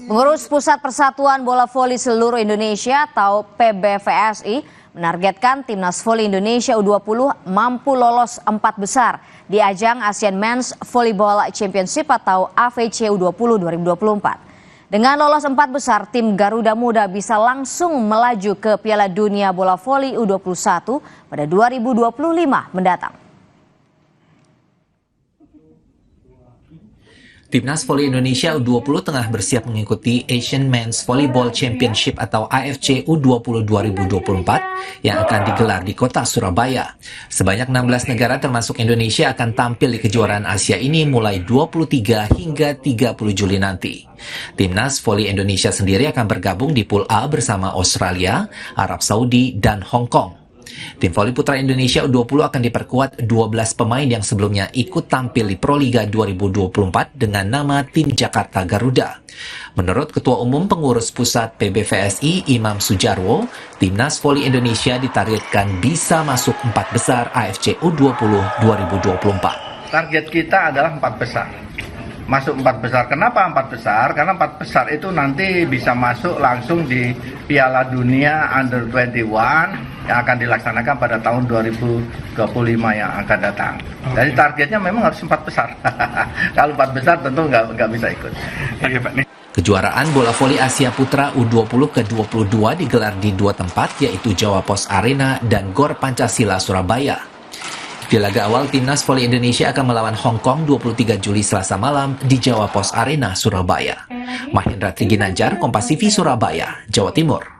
Pengurus Pusat Persatuan Bola Voli Seluruh Indonesia atau PBVSI menargetkan Timnas Voli Indonesia U20 mampu lolos 4 besar di ajang Asian Men's Volleyball Championship atau AVC U20 2024. Dengan lolos 4 besar, tim Garuda Muda bisa langsung melaju ke Piala Dunia Bola Voli U21 pada 2025 mendatang. Timnas Voli Indonesia U20 tengah bersiap mengikuti Asian Men's Volleyball Championship atau AFC U20 2024 yang akan digelar di kota Surabaya. Sebanyak 16 negara termasuk Indonesia akan tampil di kejuaraan Asia ini mulai 23 hingga 30 Juli nanti. Timnas Voli Indonesia sendiri akan bergabung di Pool A bersama Australia, Arab Saudi, dan Hong Kong. Tim voli putra Indonesia U20 akan diperkuat 12 pemain yang sebelumnya ikut tampil di Proliga 2024 dengan nama Tim Jakarta Garuda. Menurut Ketua Umum Pengurus Pusat PBVSI Imam Sujarwo, Timnas Voli Indonesia ditargetkan bisa masuk 4 besar AFC U20 2024. Target kita adalah 4 besar. Masuk 4 besar. Kenapa 4 besar? Karena 4 besar itu nanti bisa masuk langsung di Piala Dunia Under 21 yang akan dilaksanakan pada tahun 2025 yang akan datang. Jadi targetnya memang harus 4 besar. Kalau 4 besar tentu nggak bisa ikut. Oke, Pak. Kejuaraan bola voli Asia Putra U20 ke-22 digelar di 2 tempat, yaitu Jawa Pos Arena dan Gor Pancasila Surabaya. Di laga awal, Timnas Voli Indonesia akan melawan Hong Kong 23 Juli Selasa malam di Jawa Pos Arena, Surabaya. Mahendra Triginanjar, Kompas TV, Surabaya, Jawa Timur.